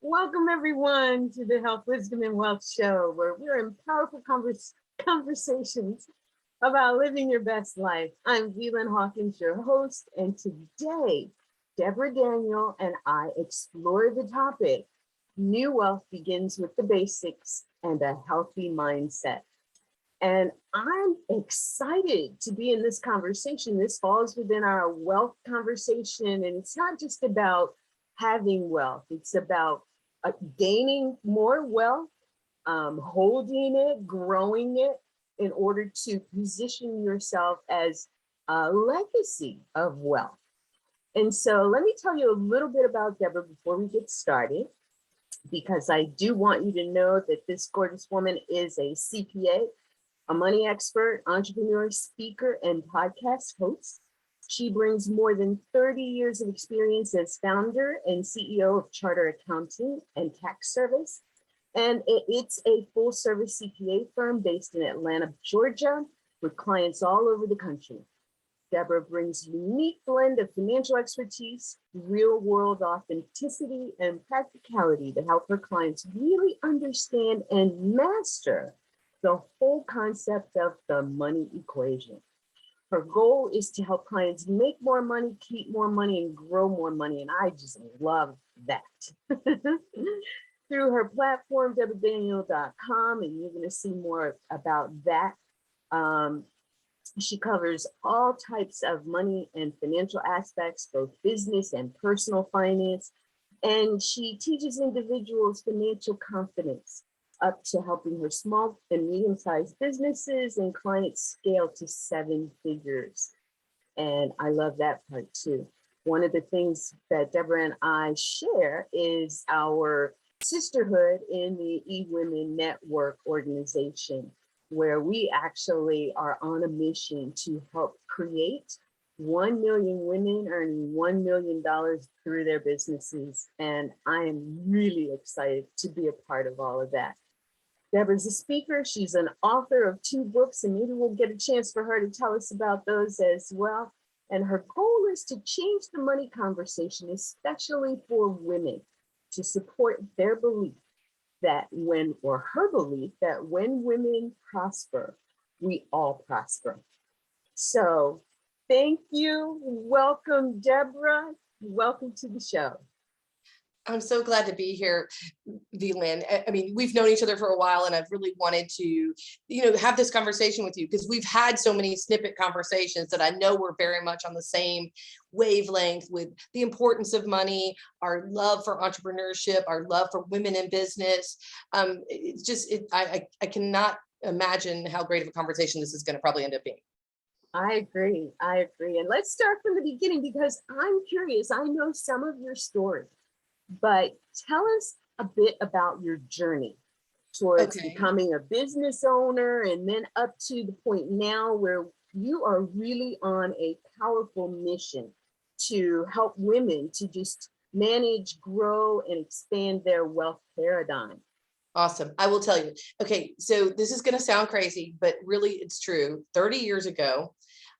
Welcome everyone to the Health, Wisdom, and Wealth Show, where we're in powerful conversations about living your best life. I'm Velan Hawkins, your host, and today, Deborah Daniel and I explore the topic, New Wealth Begins with the Basics and a Healthy Mindset. And I'm excited to be in this conversation. This falls within our wealth conversation, and it's not just about having wealth, it's about gaining more wealth, holding it, growing it in order to position yourself as a legacy of wealth. And so let me tell you a little bit about Deborah before we get started, because I do want you to know that this gorgeous woman is a CPA, a money expert, entrepreneur, speaker, and podcast host. She brings more than 30 years of experience as founder and CEO of Charter Accounting and Tax Service. And it's a full service CPA firm based in Atlanta, Georgia, with clients all over the country. Deborah brings a unique blend of financial expertise, real world authenticity, and practicality to help her clients really understand and master the whole concept of the money equation. Her goal is to help clients make more money, keep more money, and grow more money. And I just love that. Through her platform, DeborahDaniel.com, and you're going to see more about that. She covers all types of money and financial aspects, both business and personal finance. And she teaches individuals financial confidence, up to helping her small and medium-sized businesses and clients scale to 7 figures. And I love that part too. One of the things that Deborah and I share is our sisterhood in the eWomen Network organization, where we actually are on a mission to help create 1 million women earning $1 million through their businesses. And I am really excited to be a part of all of that. Deborah's a speaker. She's an author of 2 books, and maybe we'll get a chance for her to tell us about those as well. And her goal is to change the money conversation, especially for women, to support their belief that her belief that when women prosper, we all prosper. So thank you. Welcome, Deborah. Welcome to the show. I'm so glad to be here, Velan. I mean, we've known each other for a while, and I've really wanted to, have this conversation with you because we've had so many snippet conversations that I know we're very much on the same wavelength with the importance of money, our love for entrepreneurship, our love for women in business. It's just, I cannot imagine how great of a conversation this is going to probably end up being. I agree. And let's start from the beginning because I'm curious. I know some of your story. But tell us a bit about your journey towards becoming a business owner and then up to the point now where you are really on a powerful mission to help women to just manage, grow, and expand their wealth paradigm. Awesome. I will tell you. Okay, so this is going to sound crazy, but really it's true. 30 years ago,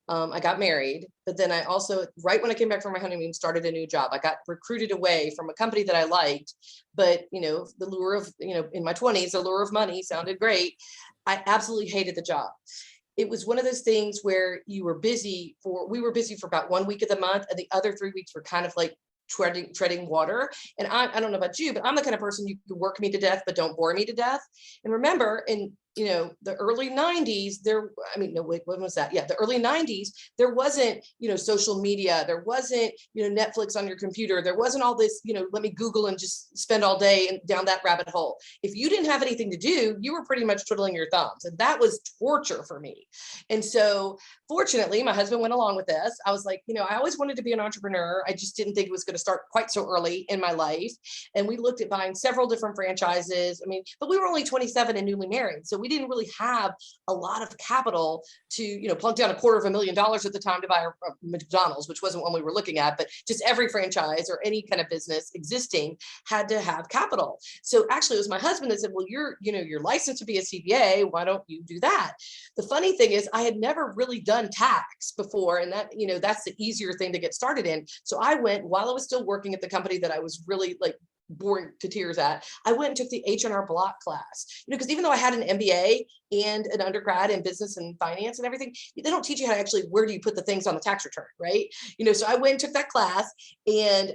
I got married, but then I also, right when I came back from my honeymoon, started a new job. I got recruited away from a company that I liked, but the lure of, in my 20s, the lure of money sounded great. I absolutely hated the job. It was one of those things where we were busy for about 1 week of the month, and the other 3 weeks were kind of like treading water. And I don't know about you, but I'm the kind of person, you can work me to death, but don't bore me to death. And remember, in the early 90s, when was that? Yeah, the early 90s, there wasn't, social media, there wasn't, Netflix on your computer, there wasn't all this, let me Google and just spend all day and down that rabbit hole. If you didn't have anything to do, you were pretty much twiddling your thumbs, and that was torture for me. And so fortunately, my husband went along with this. I was like, I always wanted to be an entrepreneur. I just didn't think it was going to start quite so early in my life. And we looked at buying several different franchises. But we were only 27 and newly married. So we didn't really have a lot of capital to, plunk down $250,000 at the time to buy a McDonald's, which wasn't one we were looking at, but just every franchise or any kind of business existing had to have capital. So actually it was my husband that said, well, you're licensed to be a CPA. Why don't you do that? The funny thing is I had never really done tax before. And that, that's the easier thing to get started in. So I went while I was still working at the company that I was really boring to tears at, I went and took the H&R Block class, because even though I had an MBA and an undergrad in business and finance and everything, they don't teach you how to actually, where do you put the things on the tax return, right? So I went and took that class and,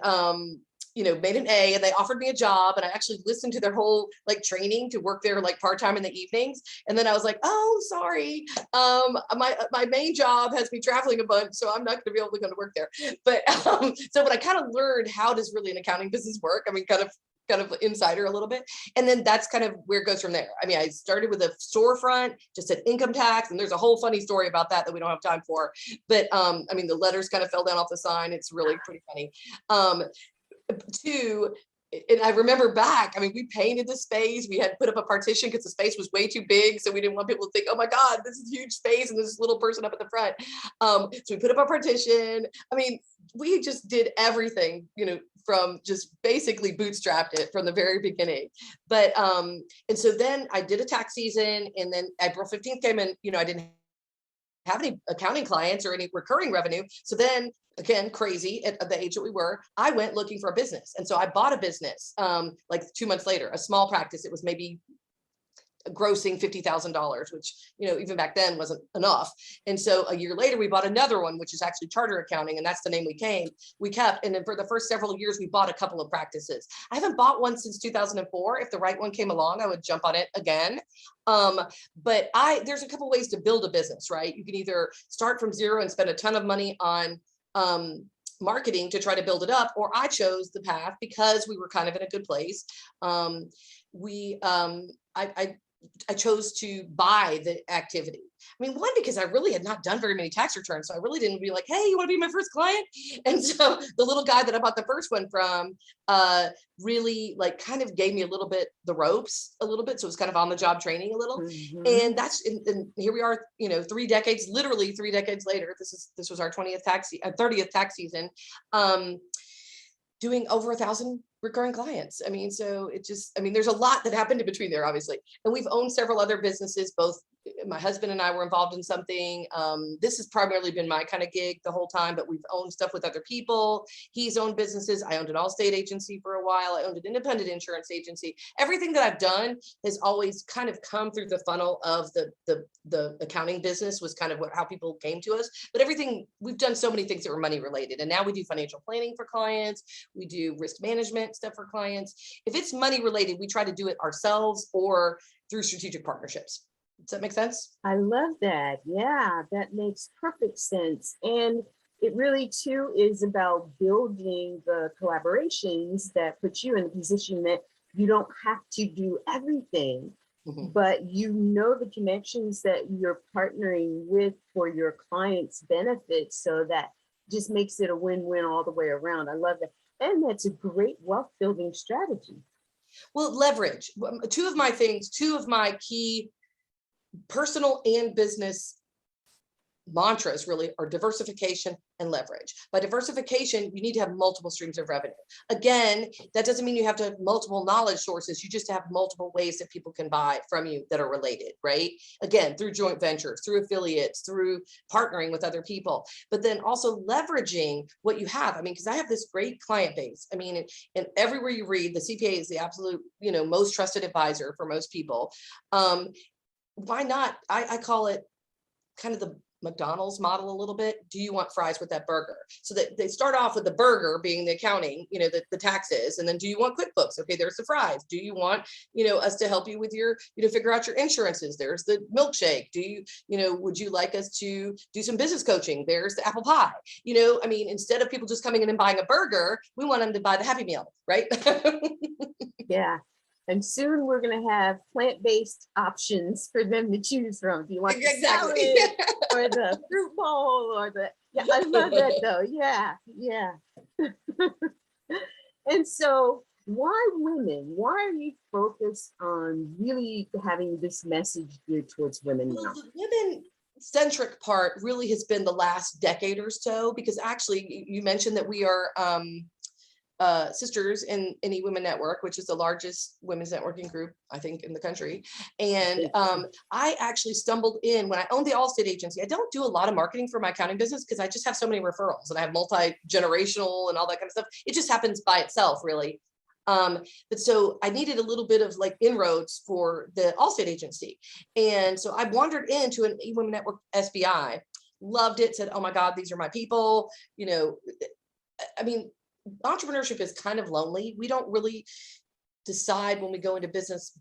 made an A, and they offered me a job, and I actually listened to their whole training to work there part-time in the evenings. And then I was like, oh, sorry. My main job has me traveling a bunch, so I'm not going to be able to go to work there. But so when I kind of learned how does really an accounting business work, kind of insider a little bit. And then that's kind of where it goes from there. I started with a storefront, just said income tax. And there's a whole funny story about that we don't have time for. But the letters kind of fell down off the sign. It's really pretty funny. And I remember back, we painted the space. We had put up a partition because the space was way too big. So we didn't want people to think, oh my God, this is a huge space and there's this little person up at the front. So we put up a partition. We just did everything, from just basically bootstrapped it from the very beginning. But, and so then I did a tax season, and then April 15th came in, I didn't have any accounting clients or any recurring revenue. So then again, crazy at the age that we were, I went looking for a business. And so I bought a business 2 months later, a small practice. It was maybe grossing $50,000, which, even back then wasn't enough. And so a year later, we bought another one, which is actually charter accounting. And that's the name we kept. And then for the first several years, we bought a couple of practices. I haven't bought one since 2004. If the right one came along, I would jump on it again. But there's a couple ways to build a business, right? You can either start from zero and spend a ton of money on marketing to try to build it up, or I chose the path because we were kind of in a good place. I chose to buy the activity. One, because I really had not done very many tax returns. So I really didn't be like, hey, you want to be my first client? And so the little guy that I bought the first one from really kind of gave me a little bit the ropes a little bit. So it was kind of on the job training a little. And that's, and here we are, 3 decades, literally 3 decades later. This was our 30th tax season, doing over 1,000 recurring clients. So it just, there's a lot that happened in between there, obviously. And we've owned several other businesses. Both my husband and I were involved in something. This has primarily been my kind of gig the whole time, but we've owned stuff with other people. He's owned businesses. I owned an Allstate agency for a while. I owned an independent insurance agency. Everything that I've done has always kind of come through the funnel of the accounting business, was kind of how people came to us. But everything, we've done so many things that were money related. And now we do financial planning for clients. We do risk management stuff for clients. If it's money related, we try to do it ourselves or through strategic partnerships. Does that make sense? I love that. Yeah, that makes perfect sense. And it really too is about building the collaborations that put you in a position that you don't have to do everything, but the connections that you're partnering with for your clients' benefit. So that just makes it a win-win all the way around. I love that. And that's a great wealth building strategy. Well, leverage. Two of my key personal and business mantras really are diversification and leverage. By diversification, you need to have multiple streams of revenue. Again, that doesn't mean you have to have multiple knowledge sources. You just have multiple ways that people can buy from you that are related, right? Again, through joint ventures, through affiliates, through partnering with other people, but then also leveraging what you have. Because I have this great client base. And everywhere you read, the CPA is the absolute, most trusted advisor for most people. Why not? I call it kind of the McDonald's model a little bit. Do you want fries with that burger? So that they start off with the burger being the accounting, the taxes, and then do you want QuickBooks? Okay, there's the fries. Do you want, us to help you with your, figure out your insurances? There's the milkshake. Do you, would you like us to do some business coaching? There's the apple pie. Instead of people just coming in and buying a burger, we want them to buy the Happy Meal, right? Yeah. And soon we're going to have plant-based options for them to choose from. Do you want the salad or the fruit bowl or I love that though. Yeah. And so why women? Why are you focused on really having this message geared towards women now? Well, the women-centric part really has been the last decade or so, because actually you mentioned that we are sisters in Any Women Network, which is the largest women's networking group, I think, in the country. And I actually stumbled in when I owned the Allstate agency. I don't do a lot of marketing for my accounting business because I just have so many referrals and I have multi-generational and all that kind of stuff. It just happens by itself, really. But so I needed a little bit of like inroads for the Allstate agency. And so I wandered into an eWomen Network SBI, loved it, said, oh my God, these are my people. You know, I mean, entrepreneurship is kind of lonely. We don't really decide when we go into business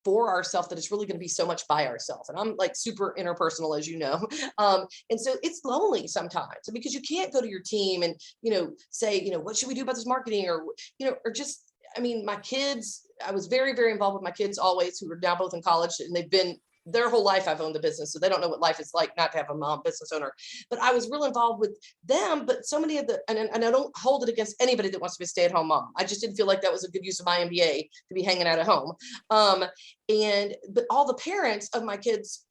for ourselves that it's really going to be so much by ourselves. And I'm like super interpersonal, as you know. And so it's lonely sometimes because you can't go to your team and, you know, say, you know, what should we do about this marketing, or, you know, or just, I mean, my kids, I was very, very involved with my kids always, who are now both in college, and they've been their whole life I've owned the business. So they don't know what life is like not to have a mom business owner, but I was real involved with them. But so many of the, and I don't hold it against anybody that wants to be a stay-at-home mom. I just didn't feel like that was a good use of my MBA to be hanging out at home. But all the parents of my kids'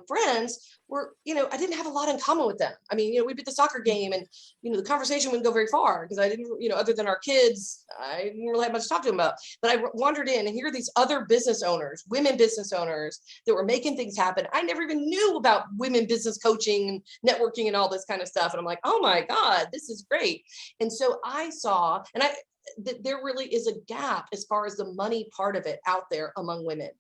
friends were, you know, I didn't have a lot in common with them. I mean, you know, we'd be at the soccer game and, you know, the conversation wouldn't go very far because I didn't, you know, other than our kids, I didn't really have much to talk to them about. But I wandered in, and here are these other business owners, women business owners that were making things happen. I never even knew about women business coaching and networking and all this kind of stuff. And I'm like, oh my God, this is great. And so I saw, and there really is a gap as far as the money part of it out there among women.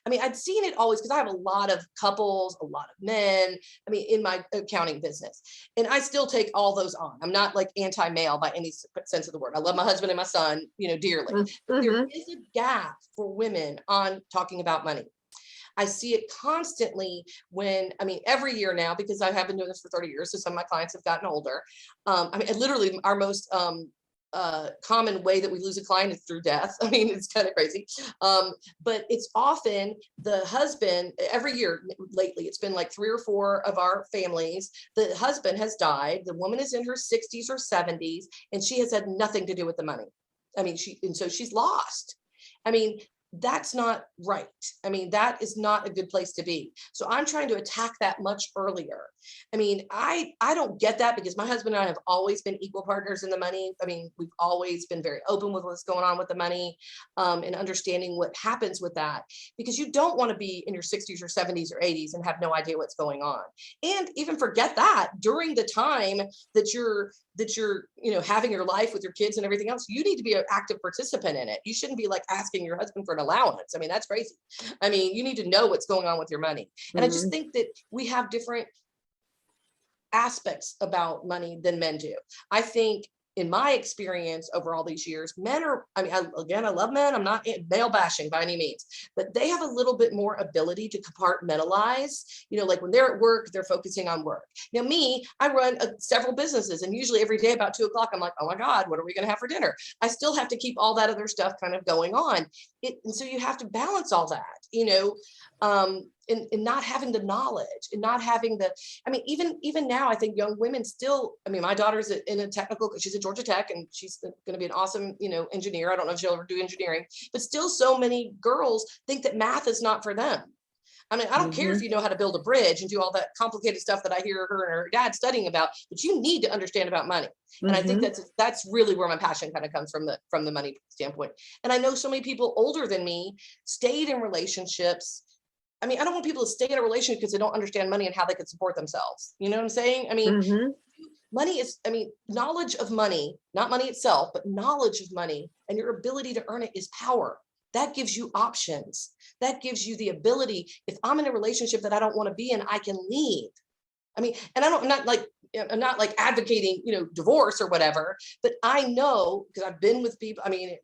I mean, I'd seen it always because I have a lot of couples, a lot of men, I mean, in my accounting business, and I still take all those on. I'm not like anti-male by any sense of the word. I love my husband and my son, you know, dearly. Mm-hmm. There is a gap for women on talking about money. I see it constantly when, I mean, every year now, because I have been doing this for 30 years. So some of my clients have gotten older. I mean, literally our most, common way that we lose a client is through death. I mean, it's kind of crazy. But it's often the husband, every year lately, it's been like 3 or 4 of our families, the husband has died, the woman is in her 60s or 70s, and she has had nothing to do with the money. I mean, so she's lost. I mean, that's not right. I mean, that is not a good place to be. So I'm trying to attack that much earlier. I mean, I don't get that because my husband and I have always been equal partners in the money. I mean, we've always been very open with what's going on with the money, and understanding what happens with that, because you don't want to be in your 60s or 70s or 80s and have no idea what's going on. And even forget that during the time that you're you know, having your life with your kids and everything else, you need to be an active participant in it. You shouldn't be like asking your husband for an allowance. I mean, that's crazy. I mean, you need to know what's going on with your money. And I just think that we have different aspects about money than men do. I think in my experience over all these years, men are, I mean, I love men. I'm not male bashing by any means, but they have a little bit more ability to compartmentalize, you know, like when they're at work, they're focusing on work. Now me, I run several businesses, and usually every day about 2 o'clock, I'm like, oh my God, what are we going to have for dinner? I still have to keep all that other stuff kind of going on. And so you have to balance all that, you know, and not having the knowledge and not having the, I mean, even now, I think young women still, I mean, my daughter's in a technical, she's at Georgia Tech, and she's going to be an awesome, you know, engineer. I don't know if she'll ever do engineering, but still so many girls think that math is not for them. I mean, I don't care if you know how to build a bridge and do all that complicated stuff that I hear her and her dad studying about, but you need to understand about money. And I think that's really where my passion kind of comes from the money standpoint. And I know so many people older than me stayed in relationships. I mean, I don't want people to stay in a relationship because they don't understand money and how they could support themselves. You know what I'm saying? I mean, money is, I mean, knowledge of money, not money itself, but knowledge of money and your ability to earn it is power. That gives you options. That gives you the ability. If I'm in a relationship that I don't want to be in, I can leave. I mean, and I'm not like advocating, you know, divorce or whatever, but I know because I've been with people. I mean,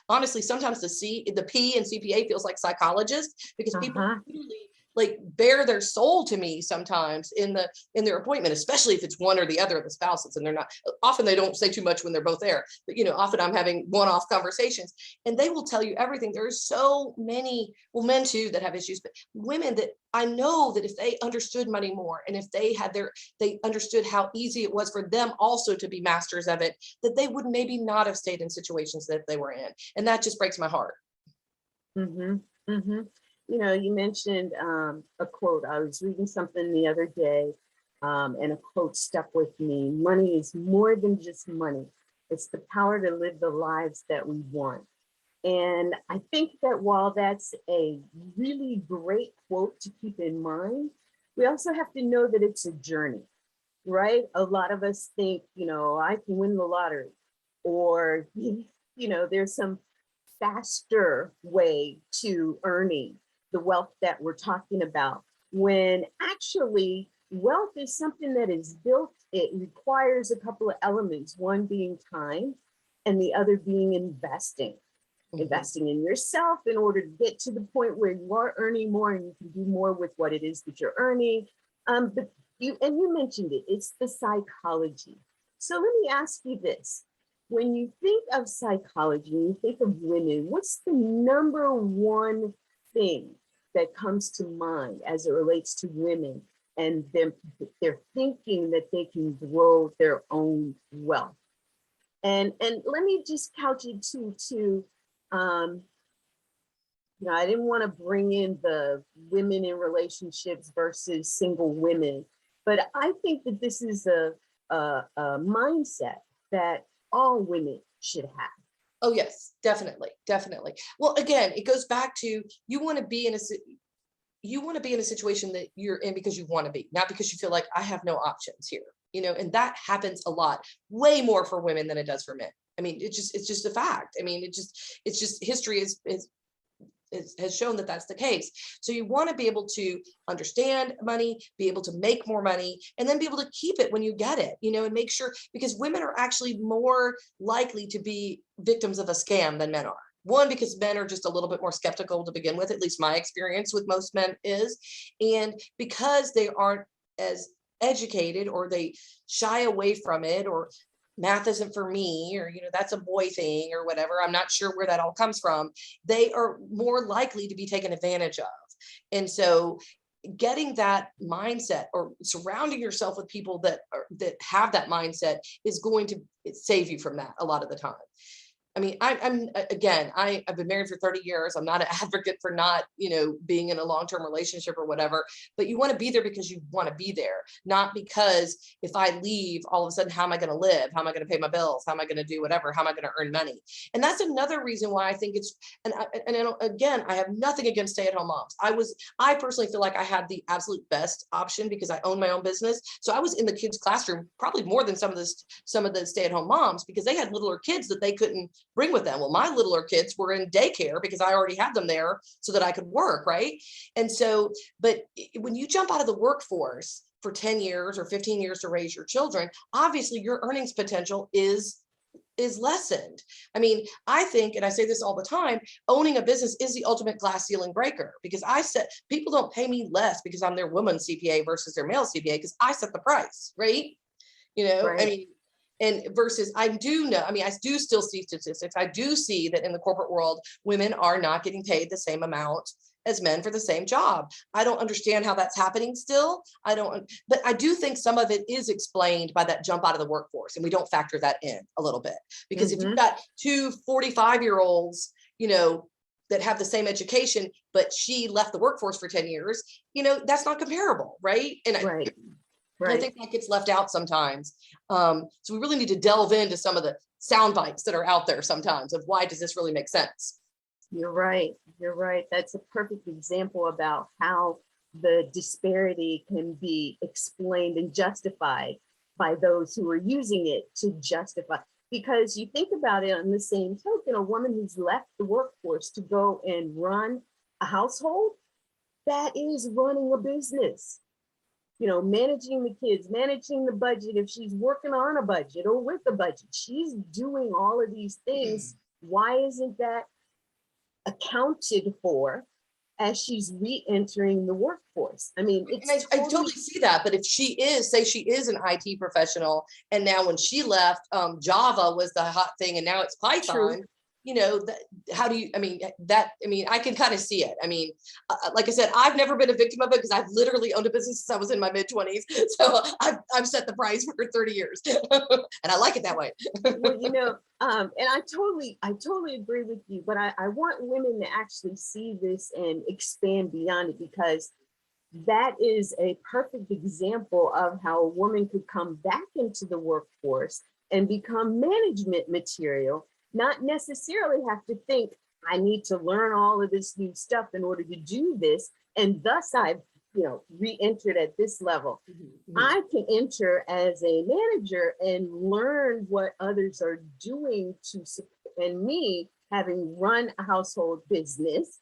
honestly, sometimes the P and CPA feels like psychologists because people really like bare their soul to me sometimes in their appointment, especially if it's one or the other of the spouses, and they're not, often they don't say too much when they're both there, but you know, often I'm having one-off conversations and they will tell you everything. There's so many, well, men too that have issues, but women that I know that if they understood money more and if they understood how easy it was for them also to be masters of it, that they would maybe not have stayed in situations that they were in. And that just breaks my heart. You know, you mentioned a quote. I was reading something the other day, and a quote stuck with me. Money is more than just money. It's the power to live the lives that we want. And I think that while that's a really great quote to keep in mind, we also have to know that it's a journey, right? A lot of us think, you know, I can win the lottery, or, you know, there's some faster way to earning the wealth that we're talking about, when actually wealth is something that is built. It requires a couple of elements, one being time and the other being investing. Investing in yourself in order to get to the point where you are earning more and you can do more with what it is that you're earning. But you mentioned it, it's the psychology. So let me ask you this. When you think of psychology, when you think of women, what's the number one thing that comes to mind as it relates to women and they're thinking that they can grow their own wealth? And let me just couch it to I didn't want to bring in the women in relationships versus single women, but I think that this is a mindset that all women should have. Oh, yes, definitely. Definitely. Well, again, it goes back to you want to be in a situation that you're in because you want to be, not because you feel like I have no options here, and that happens a lot, way more for women than it does for men. I mean, it's just a fact. I mean, it's just history has shown that that's the case. So you want to be able to understand money, be able to make more money, and then be able to keep it when you get it, and make sure, because women are actually more likely to be victims of a scam than men are. One, because men are just a little bit more skeptical to begin with, at least my experience with most men is. And because they aren't as educated, or they shy away from it, or math isn't for me, or that's a boy thing, or whatever, I'm not sure where that all comes from, they are more likely to be taken advantage of. And so getting that mindset, or surrounding yourself with people that have that mindset, is going to save you from that a lot of the time. I mean, I've been married for 30 years. I'm not an advocate for not, being in a long-term relationship or whatever, but you want to be there because you want to be there, not because if I leave, all of a sudden, how am I going to live? How am I going to pay my bills? How am I going to do whatever? How am I going to earn money? And that's another reason why I think again, I have nothing against stay-at-home moms. I personally feel like I had the absolute best option because I own my own business. So I was in the kids' classroom probably more than some of the stay-at-home moms, because they had littler kids that they couldn't bring with them. Well, my littler kids were in daycare because I already had them there so that I could work, right? And so, but when you jump out of the workforce for 10 years or 15 years to raise your children, obviously your earnings potential is lessened. I mean, I think, and I say this all the time, owning a business is the ultimate glass ceiling breaker, because I said people don't pay me less because I'm their woman's CPA versus their male CPA, because I set the price, right? Right. I mean, and versus I do know, I mean, I do still see statistics. I do see that in the corporate world, women are not getting paid the same amount as men for the same job. I don't understand how that's happening still. But I do think some of it is explained by that jump out of the workforce. And we don't factor that in a little bit, because if you've got two 45-year-olds, that have the same education, but she left the workforce for 10 years, that's not comparable. Right. And Right. I think that gets left out sometimes. So we really need to delve into some of the sound bites that are out there sometimes of why does this really make sense? You're right. You're right. That's a perfect example about how the disparity can be explained and justified by those who are using it to justify. Because you think about it, on the same token, a woman who's left the workforce to go and run a household, that is running a business. Managing the kids, managing the budget, if she's working on a budget or with a budget, she's doing all of these things. Why isn't that accounted for as she's re-entering the workforce? I mean, I totally see that. But if she is an IT professional, and now when she left, Java was the hot thing, and now it's Python. True. How do you, I can kind of see it. I mean, like I said, I've never been a victim of it because I've literally owned a business since I was in my mid-20s. So I've set the price for 30 years and I like it that way. Well, and I totally agree with you, but I want women to actually see this and expand beyond it, because that is a perfect example of how a woman could come back into the workforce and become management material, not necessarily have to think, I need to learn all of this new stuff in order to do this. And thus I've, re-entered at this level. I can enter as a manager and learn what others are doing to support, and me having run a household business,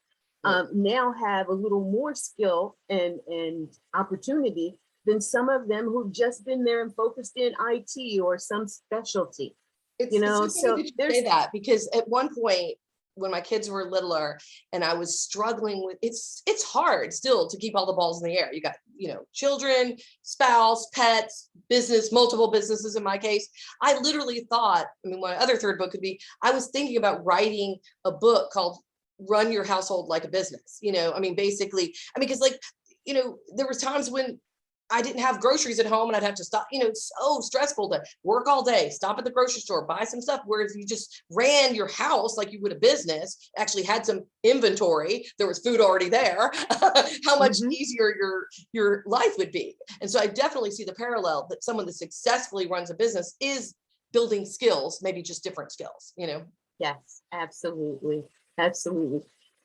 now have a little more skill and opportunity than some of them who've just been there and focused in IT or some specialty. It's so funny So that you there's say that, because at one point when my kids were littler and I was struggling with it's hard still to keep all the balls in the air. You got, children, spouse, pets, business, multiple businesses in my case. I literally thought, my other third book could be, I was thinking about writing a book called Run Your Household Like a Business. Basically, because there was times when I didn't have groceries at home and I'd have to stop, it's so stressful to work all day, stop at the grocery store, buy some stuff. Whereas you just ran your house like you would a business, actually had some inventory, there was food already there, how much easier your life would be. And so I definitely see the parallel that someone that successfully runs a business is building skills, maybe just different skills, Yes, absolutely. Absolutely.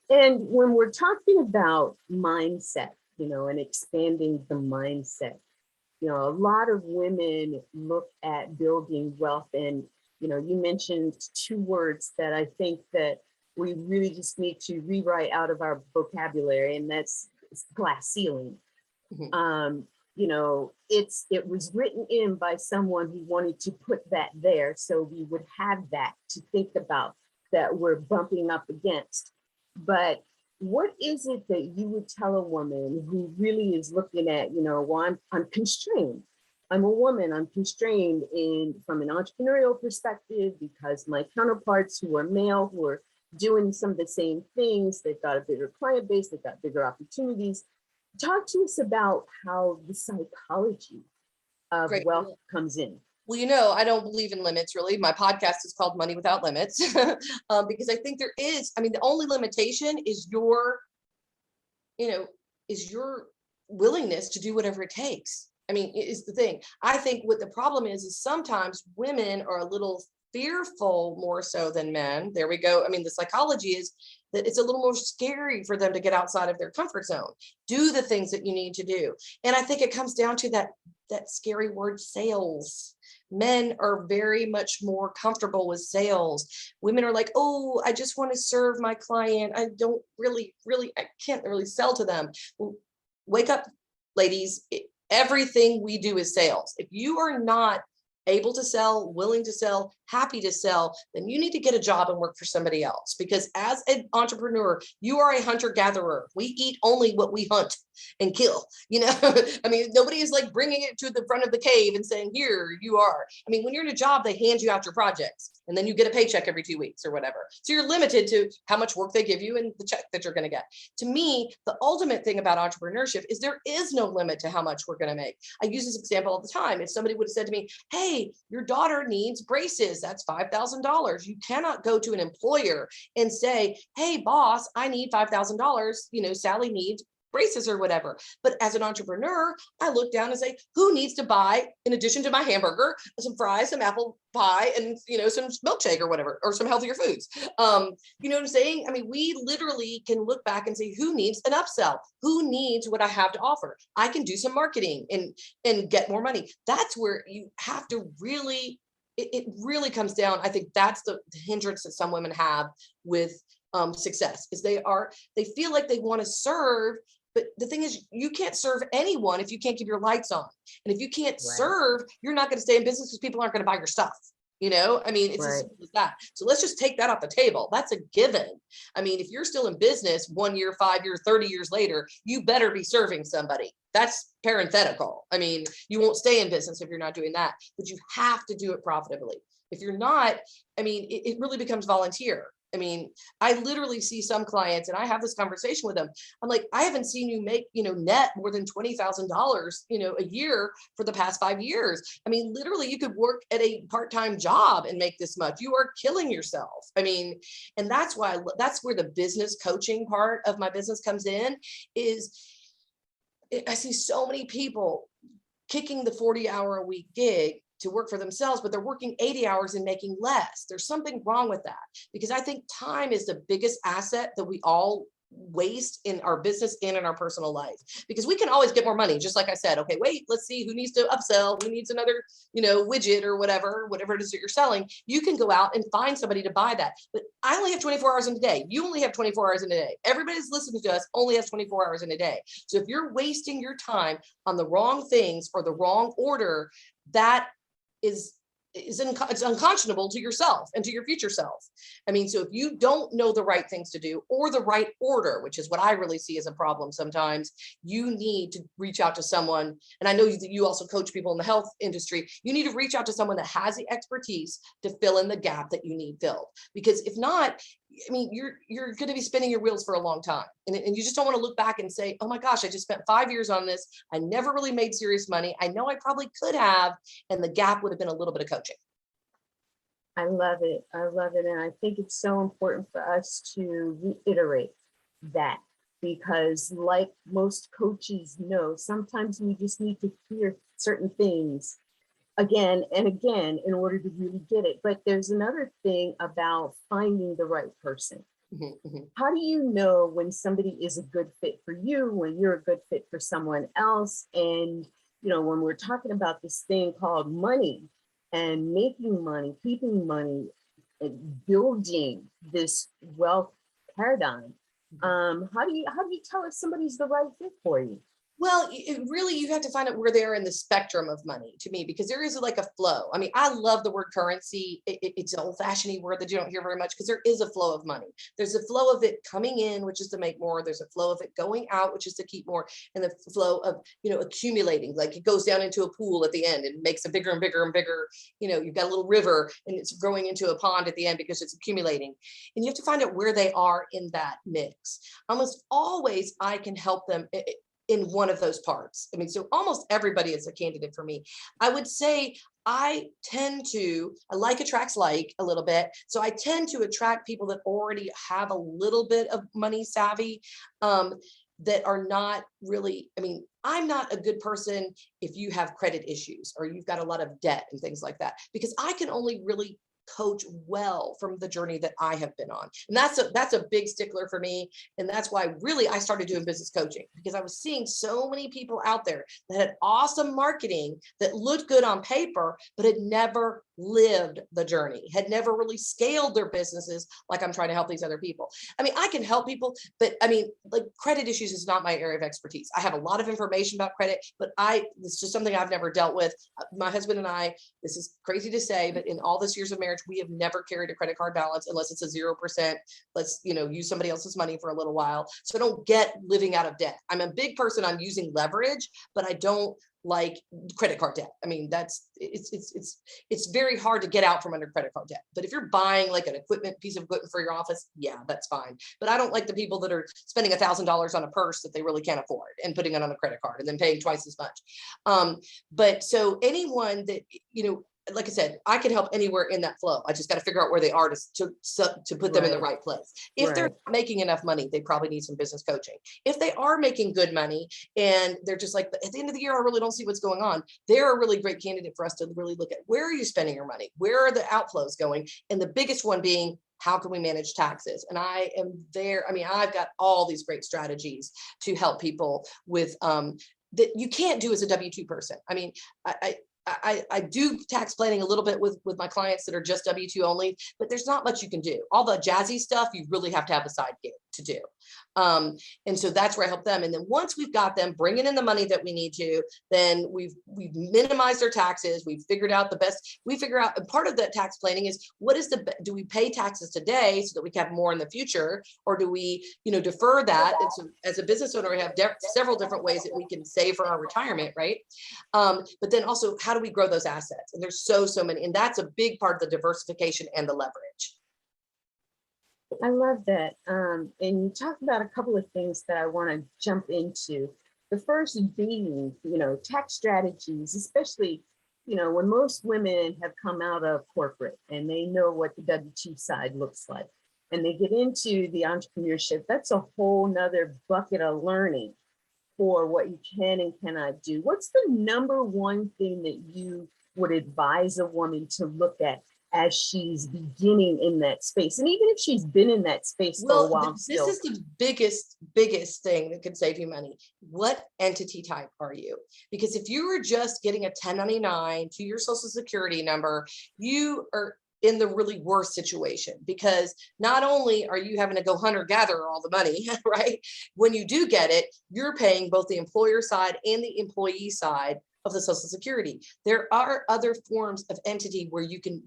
And when we're talking about mindset, and expanding the mindset, a lot of women look at building wealth, and, you mentioned two words that I think that we really just need to rewrite out of our vocabulary, and that's glass ceiling. It was written in by someone who wanted to put that there, so we would have that to think about, that we're bumping up against. But what is it that you would tell a woman who really is looking at, well, I'm constrained. I'm a woman, I'm constrained from an entrepreneurial perspective because my counterparts who are male, who are doing some of the same things, they've got a bigger client base, they've got bigger opportunities. Talk to us about how the psychology of wealth comes in. Well, I don't believe in limits, really. My podcast is called Money Without Limits, because I think there is, the only limitation is your willingness to do whatever it takes. Is the thing. I think what the problem is sometimes women are a little fearful more so than men. There we go. The psychology is that it's a little more scary for them to get outside of their comfort zone, do the things that you need to do. And I think it comes down to that scary word, sales. Men are very much more comfortable with sales. Women are like, oh, I just want to serve my client. I don't really, I can't really sell to them. Well, wake up, ladies. Everything we do is sales. If you are not able to sell, willing to sell, happy to sell, then you need to get a job and work for somebody else. Because as an entrepreneur, you are a hunter-gatherer. We eat only what we hunt and kill. Nobody is like bringing it to the front of the cave and saying, here you are. When you're in a job, they hand you out your projects and then you get a paycheck every 2 weeks or whatever. So you're limited to how much work they give you and the check that you're going to get. To me, the ultimate thing about entrepreneurship is there is no limit to how much we're going to make. I use this example all the time. If somebody would have said to me, hey, your daughter needs braces, that's $5,000. You cannot go to an employer and say, hey, boss, I need $5,000. Sally needs braces or whatever. But as an entrepreneur, I look down and say, who needs to buy, in addition to my hamburger, some fries, some apple pie, and some milkshake or whatever, or some healthier foods. You know what I'm saying? We literally can look back and say, who needs an upsell? Who needs what I have to offer? I can do some marketing and get more money. That's where you have to really, it really comes down. I think that's the hindrance that some women have with success, is they feel like they want to serve. But the thing is, you can't serve anyone if you can't keep your lights on. And if you can't serve, you're not going to stay in business because people aren't going to buy your stuff. It's as simple as that. So let's just take that off the table. That's a given. If you're still in business 1 year, 5 years, 30 years later, you better be serving somebody. That's parenthetical. You won't stay in business if you're not doing that, but you have to do it profitably. If you're not, it really becomes volunteer. I literally see some clients, and I have this conversation with them. I'm like, I haven't seen you make, net more than $20,000, a year for the past 5 years. Literally you could work at a part-time job and make this much. You are killing yourself. And that's where the business coaching part of my business comes in, is I see so many people kicking the 40-hour-a-week gig to work for themselves, but they're working 80 hours and making less. There's something wrong with that, because I think time is the biggest asset that we all waste in our business and in our personal life, because we can always get more money. Just like I said, okay, wait, let's see who needs to upsell, who needs another, widget or whatever it is that you're selling. You can go out and find somebody to buy that. But I only have 24 hours in a day. You only have 24 hours in a day. Everybody's listening to us only has 24 hours in a day. So if you're wasting your time on the wrong things or the wrong order, that is it's unconscionable to yourself and to your future self. I mean, so if you don't know the right things to do or the right order, which is what I really see as a problem sometimes, you need to reach out to someone. And I know that you also coach people in the health industry. You need to reach out to someone that has the expertise to fill in the gap that you need filled. Because if not, I mean, you're going to be spinning your wheels for a long time. And you just don't want to look back and say, oh my gosh, I just spent 5 years on this. I never really made serious money. I know I probably could have, and the gap would have been a little bit of coaching. I love it. I love it. And I think it's so important for us to reiterate that, because like most coaches know, sometimes we just need to hear certain things again and again in order to really get it. But there's another thing about finding the right person. How do you know when somebody is a good fit for you, when you're a good fit for someone else? And, when we're talking about this thing called money and making money, keeping money, and building this wealth paradigm, how do you tell if somebody's the right fit for you? Well, you have to find out where they are in the spectrum of money, to me, because there is like a flow. I mean, I love the word currency. It's an old-fashioned word that you don't hear very much, because there is a flow of money. There's a flow of it coming in, which is to make more. There's a flow of it going out, which is to keep more. And the flow of, accumulating, like it goes down into a pool at the end and makes a bigger and bigger and bigger. You've got a little river and it's growing into a pond at the end because it's accumulating. And you have to find out where they are in that mix. Almost always I can help them in one of those parts. I mean, so almost everybody is a candidate for me. I would say I like attracts like a little bit. So I tend to attract people that already have a little bit of money savvy, that are not really, I mean, I'm not a good person if you have credit issues or you've got a lot of debt and things like that, because I can only really coach well from the journey that I have been on. And that's a big stickler for me. And that's why really I started doing business coaching, because I was seeing so many people out there that had awesome marketing that looked good on paper, but had never lived the journey, had never really scaled their businesses like I'm trying to help these other people. I mean, I can help people, but I mean, like credit issues is not my area of expertise. I have a lot of information about credit, but it's just something I've never dealt with. My husband and I, this is crazy to say, but in all this years of marriage, we have never carried a credit card balance unless it's a 0%. Let's, use somebody else's money for a little while. So I don't get living out of debt. I'm a big person on using leverage, but I don't like credit card debt. I mean, it's very hard to get out from under credit card debt. But if you're buying like an piece of equipment for your office, yeah, that's fine. But I don't like the people that are spending $1,000 on a purse that they really can't afford and putting it on a credit card and then paying twice as much. But so anyone that, like I said, I can help anywhere in that flow. I just got to figure out where they are to put them in the right place. If they're not making enough money, they probably need some business coaching. If they are making good money and they're just like, at the end of the year, I really don't see what's going on, they're a really great candidate for us to really look at, where are you spending your money? Where are the outflows going? And the biggest one being, how can we manage taxes? And I am there. I mean, I've got all these great strategies to help people with that you can't do as a W-2 person. I mean, I do tax planning a little bit with my clients that are just W-2 only, but there's not much you can do. All the jazzy stuff, you really have to have a side gig to do. And so that's where I help them. And then once we've got them bringing in the money that we need to, then we've minimized their taxes. We've figured out and part of that tax planning is, do we pay taxes today so that we can have more in the future? Or do we, defer that? And so as a business owner, we have several different ways that we can save for our retirement, right? But then also, how do we grow those assets? And there's so many, and that's a big part of the diversification and the leverage. I love that. And you talked about a couple of things that I want to jump into. The first being, tax strategies, especially, when most women have come out of corporate and they know what the W-2 side looks like, and they get into the entrepreneurship, that's a whole nother bucket of learning for what you can and cannot do. What's the number one thing that you would advise a woman to look at as she's beginning in that space. And even if she's been in that space for a Well, while this still. is the biggest thing that could save you money. What entity type are you? Because if you were just getting a 1099 to your social security number, you are in the really worst situation, because not only are you having to go hunter gatherer all the money, right? When you do get it, you're paying both the employer side and the employee side of the social security. There are other forms of entity where you can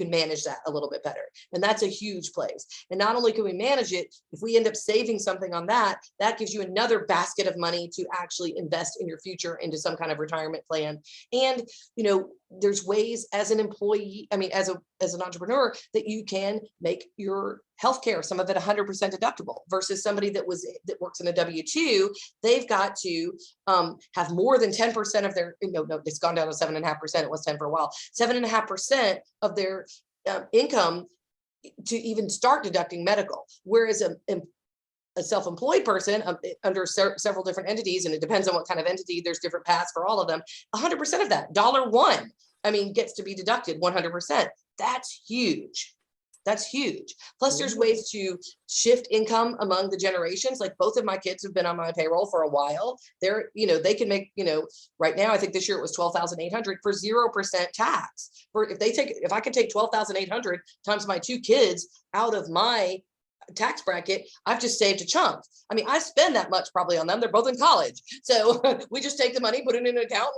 manage that a little bit better. And that's a huge place. And not only can we manage it, if we end up saving something on that, that gives you another basket of money to actually invest in your future into some kind of retirement plan. And, there's ways as an employee, as an entrepreneur, that you can make your healthcare, some of it 100% deductible, versus somebody that works in a W-2. They've got to have more than 10% of their, no, it's gone down to 7.5%. It was 10 for a while, 7.5% of their income to even start deducting medical. Whereas a self-employed person under several different entities, and it depends on what kind of entity, there's different paths for all of them, 100% of that, $1, gets to be deducted 100%. That's huge. That's huge. Plus, there's ways to shift income among the generations. Like, both of my kids have been on my payroll for a while. They can make, right now, I think this year it was 12,800 for 0% tax. If I can take 12,800 times my 2 kids out of my tax bracket, I've just saved a chunk. I spend that much probably on them. They're both in college. So we just take the money, put it in an account,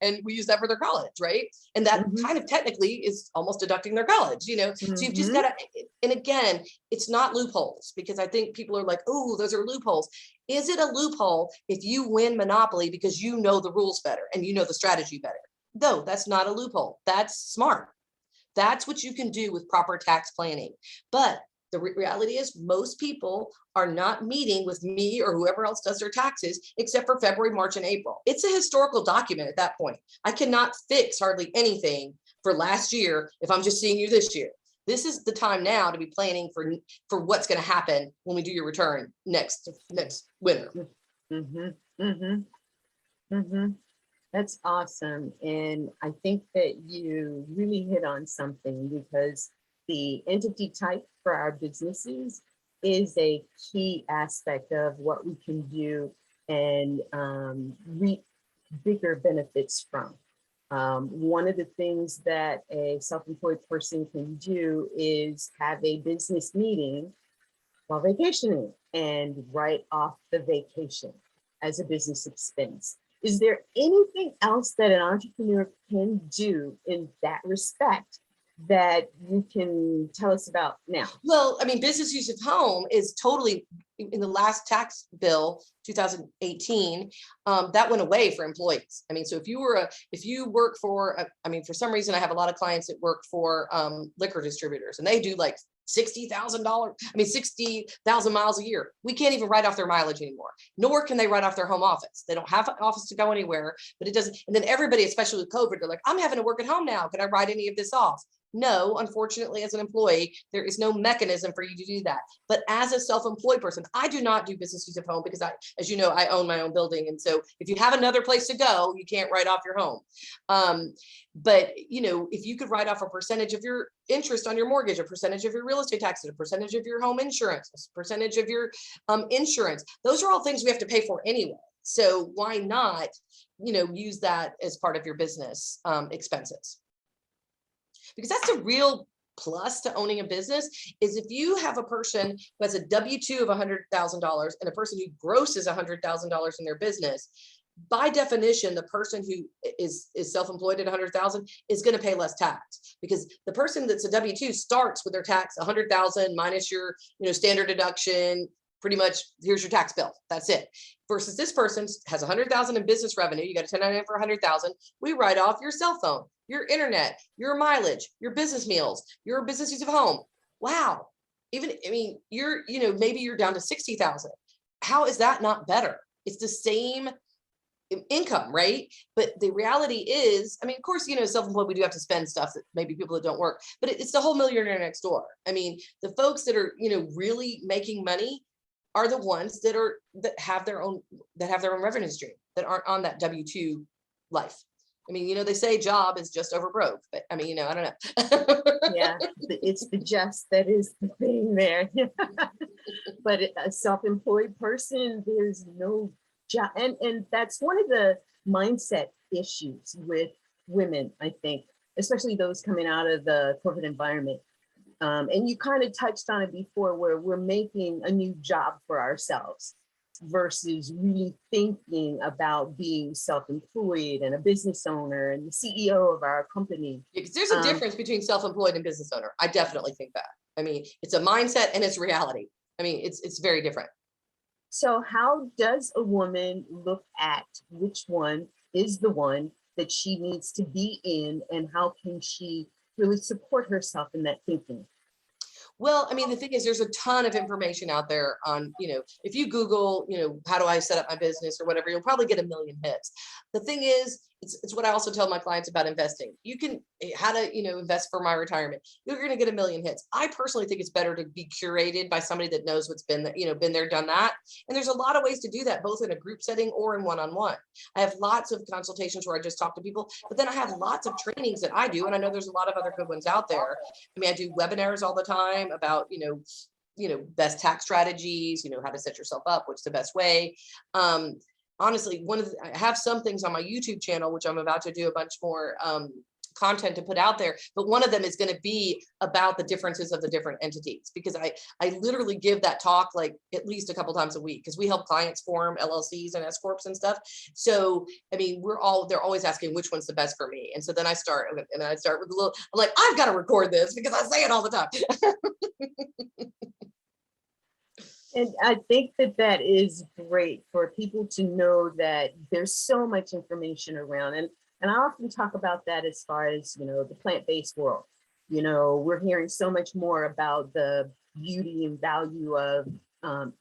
and we use that for their college, right? And that kind of technically is almost deducting their college, So you've just got to, and again, it's not loopholes, because I think people are like, oh, those are loopholes. Is it a loophole if you win Monopoly because you know the rules better and you know the strategy better? No, that's not a loophole. That's smart. That's what you can do with proper tax planning. But the reality is, most people are not meeting with me or whoever else does their taxes except for February, March, and April. It's a historical document at that point. I cannot fix hardly anything for last year if I'm just seeing you this year. This is the time now to be planning for what's going to happen when we do your return next winter. That's awesome. And I think that you really hit on something, because the entity type for our businesses is a key aspect of what we can do and reap bigger benefits from. One of the things that a self-employed person can do is have a business meeting while vacationing and write off the vacation as a business expense. Is there anything else that an entrepreneur can do in that respect that you can tell us about now? Well, business use of home is totally, in the last tax bill, 2018, that went away for employees. So if you work for, for some reason, I have a lot of clients that work for liquor distributors, and they do like $60,000, 60,000 miles a year. We can't even write off their mileage anymore, nor can they write off their home office. They don't have an office to go anywhere, but it doesn't. And then everybody, especially with COVID, they're like, I'm having to work at home now. Can I write any of this off? No, unfortunately, as an employee, there is no mechanism for you to do that. But as a self-employed person, I do not do business use of home, because as you know, I own my own building. And so if you have another place to go, you can't write off your home. But if you could write off a percentage of your interest on your mortgage, a percentage of your real estate taxes, a percentage of your home insurance, a percentage of your insurance, those are all things we have to pay for anyway. So why not, use that as part of your business expenses? Because that's a real plus to owning a business, is if you have a person who has a W-2 of $100,000 and a person who grosses $100,000 in their business, by definition, the person who is self-employed at 100,000 is going to pay less tax, because the person that's a W-2 starts with their tax 100,000 minus your standard deduction. Pretty much, here's your tax bill. That's it. Versus this person has 100,000 in business revenue. You got a 1099 for 100,000. We write off your cell phone, your internet, your mileage, your business meals, your business use of home. Wow. You're, maybe you're down to 60,000. How is that not better? It's the same income, right? But the reality is, of course, self-employed, we do have to spend stuff that maybe people that don't work, but it's the whole millionaire next door. The folks that are, really making money are the ones that have their own revenue stream, that aren't on that W-2 life. I mean, they say job is just over broke, but I mean, I don't know. Yeah, it's the just that is the thing there. But a self-employed person, there's no job. And that's one of the mindset issues with women, I think, especially those coming out of the corporate environment. And you kind of touched on it before, where we're making a new job for ourselves versus really thinking about being self-employed and a business owner and the CEO of our company. Because there's a difference between self-employed and business owner. I definitely think that. I mean, it's a mindset and it's reality. I mean, it's very different. So how does a woman look at which one is the one that she needs to be in, and how can she really support herself in that thinking? Well, I mean, the thing is, there's a ton of information out there on, if you Google, how do I set up my business or whatever, you'll probably get a million hits. The thing is, it's what I also tell my clients about investing. You can, how to, invest for my retirement. You're going to get a million hits. I personally think it's better to be curated by somebody that knows what's been, been there, done that. And there's a lot of ways to do that, both in a group setting or in one-on-one. I have lots of consultations where I just talk to people, but then I have lots of trainings that I do. And I know there's a lot of other good ones out there. I mean, I do webinars all the time about, best tax strategies, how to set yourself up, what's the best way. Honestly, I have some things on my YouTube channel, which I'm about to do a bunch more content to put out there, but one of them is going to be about the differences of the different entities, because I literally give that talk like at least a couple times a week, because we help clients form LLCs and S corps and stuff. So I mean, they're always asking which one's the best for me, and so then I start with a little, I'm like, I've got to record this because I say it all the time. And I think that is great for people to know that there's so much information around. And I often talk about that as far as, the plant-based world. We're hearing so much more about the beauty and value of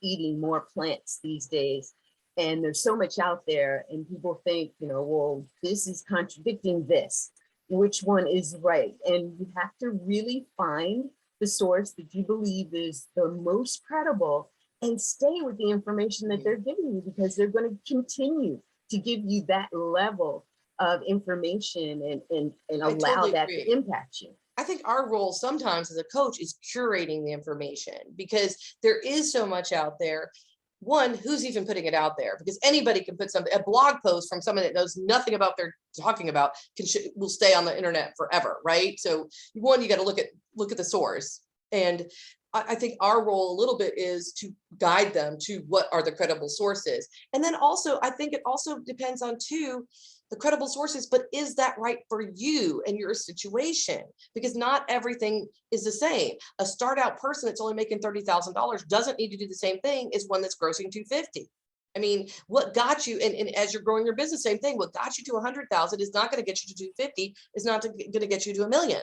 eating more plants these days. And there's so much out there, and people think, well, this is contradicting this. Which one is right? And you have to really find the source that you believe is the most credible, and stay with the information that they're giving you, because they're going to continue to give you that level of information and allow totally that agree. to impact you. I think our role sometimes as a coach is curating the information, because there is so much out there. One, who's even putting it out there? Because anybody can put something, a blog post from someone that knows nothing about they're talking about will stay on the internet forever, right? So one, you got to look at the source. And I think our role a little bit is to guide them to what are the credible sources. And then also, I think it also depends on the credible sources, but is that right for you and your situation? Because not everything is the same. A start out person that's only making $30,000 doesn't need to do the same thing as one that's grossing 250. I mean, what got you, and as you're growing your business, same thing, what got you to 100,000 is not going to get you to 250, is not going to get you to 1 million.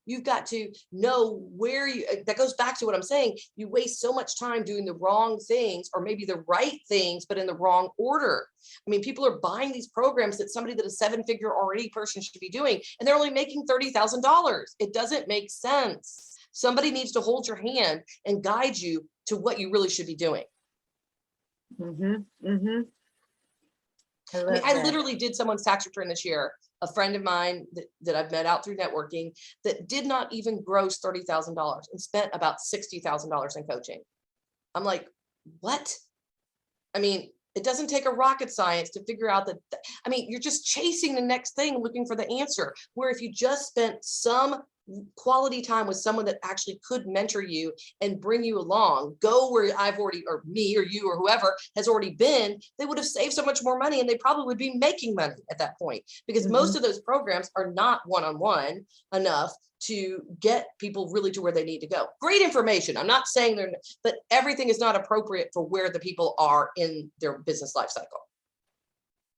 You've got to know where that goes back to what I'm saying. You waste so much time doing the wrong things, or maybe the right things, but in the wrong order. I mean, people are buying these programs that somebody that a 7-figure already person should be doing, and they're only making $30,000. It doesn't make sense. Somebody needs to hold your hand and guide you to what you really should be doing. Mm-hmm. Mm-hmm. I mean, I literally did someone's tax return this year. A friend of mine that I've met out through networking that did not even gross $30,000 and spent about $60,000 in coaching. I'm like, what? I mean, it doesn't take a rocket science to figure out that. I mean, you're just chasing the next thing, looking for the answer. Where if you just spent some quality time with someone that actually could mentor you and bring you along, go where I've already, or me or you or whoever has already been, they would have saved so much more money, and they probably would be making money at that point, because most of those programs are not one-on-one enough to get people really to where they need to go. Great information. I'm not saying but everything is not appropriate for where the people are in their business life cycle.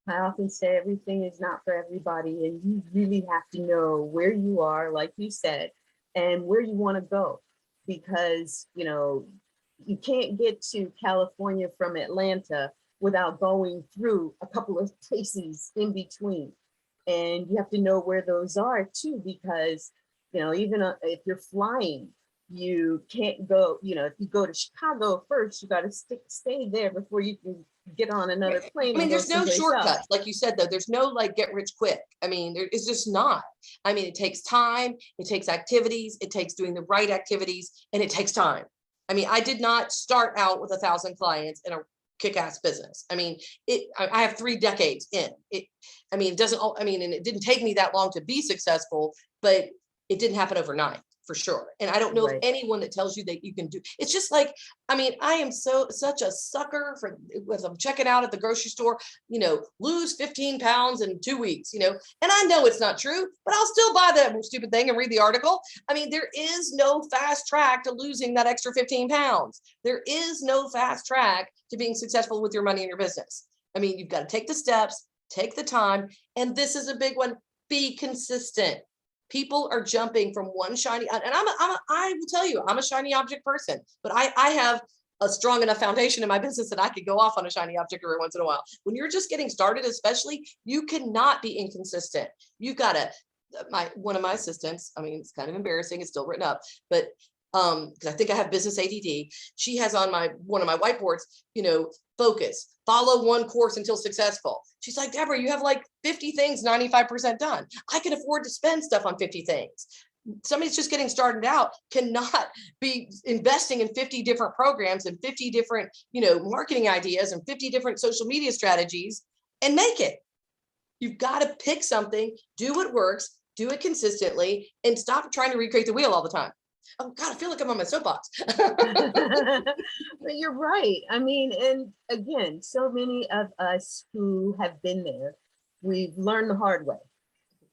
I often say everything is not for everybody, and you really have to know where you are, like you said, and where you want to go, because, you can't get to California from Atlanta without going through a couple of places in between. And you have to know where those are too, because, even if you're flying, You can't go, if you go to Chicago first, you got to stay there before you can get on another plane I mean, and go there's no someplace else. shortcuts. Like you said, though, there's no like get rich quick. I mean, there is just not. I mean, it takes time, it takes activities, it takes doing the right activities, and it takes time. I mean, I did not start out with 1,000 clients in a kick-ass business. I mean, I have 3 decades in it. I mean, it doesn't, I mean, and it didn't take me that long to be successful, but it didn't happen overnight. For sure. And I don't know of anyone that tells you that you can do. It's just like, I mean, I am such a sucker for, as I'm checking out at the grocery store, lose 15 pounds in 2 weeks, and I know it's not true, but I'll still buy that stupid thing and read the article. I mean, there is no fast track to losing that extra 15 pounds. There is no fast track to being successful with your money in your business. I mean, you've got to take the steps, take the time. And this is a big one. Be consistent. People are jumping from one shiny, and I will tell you, I'm a shiny object person, but I have a strong enough foundation in my business that I could go off on a shiny object every once in a while. When you're just getting started, especially, you cannot be inconsistent. You gotta, one of my assistants, I mean, it's kind of embarrassing, it's still written up, but because I think I have business ADD, she has on one of my whiteboards, focus, follow one course until successful. She's like, Deborah, you have like 50 things, 95% done. I can afford to spend stuff on 50 things. Somebody's just getting started out cannot be investing in 50 different programs and 50 different, marketing ideas and 50 different social media strategies and make it. You've got to pick something, do what works, do it consistently, and stop trying to recreate the wheel all the time. Oh God, I feel like I'm on my soapbox. But you're right. I mean, and again, so many of us who have been there, we've learned the hard way.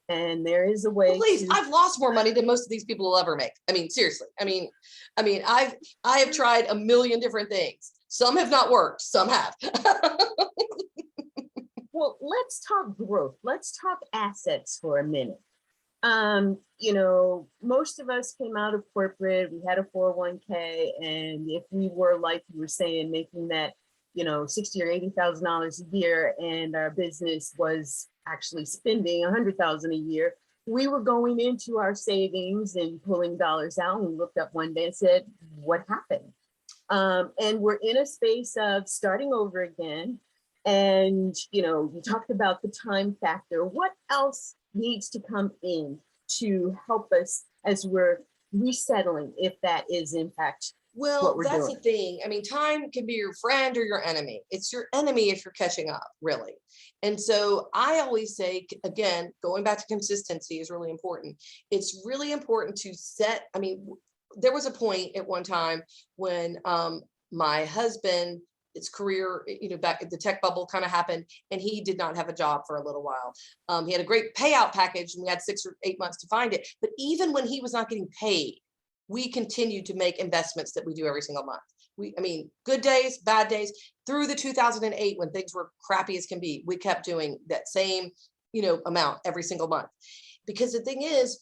And there is a way. Well, please, I've lost more money than most of these people will ever make. I mean, seriously. I mean, I have tried a million different things. Some have not worked. Some have. Well, let's talk growth. Let's talk assets for a minute. Most of us came out of corporate, we had a 401k, and if we were, like you were saying, making that, $60,000 or $80,000 a year, and our business was actually spending $100,000 a year, we were going into our savings and pulling dollars out, and we looked up one day and said, what happened? And we're in a space of starting over again. And, you talked about the time factor. What else needs to come in to help us as we're resettling, if that is in fact what we're doing? That's the thing. I mean, time can be your friend or your enemy. It's your enemy if you're catching up, really. And so I always say, again, going back to consistency is really important. It's really important to set, I mean, there was a point at one time when my husband, his career, back at the tech bubble kind of happened, and he did not have a job for a little while. He had a great payout package, and we had 6 or 8 months to find it. But even when he was not getting paid, we continued to make investments that we do every single month. I mean, good days, bad days, through the 2008 when things were crappy as can be, we kept doing that same, amount every single month. Because the thing is,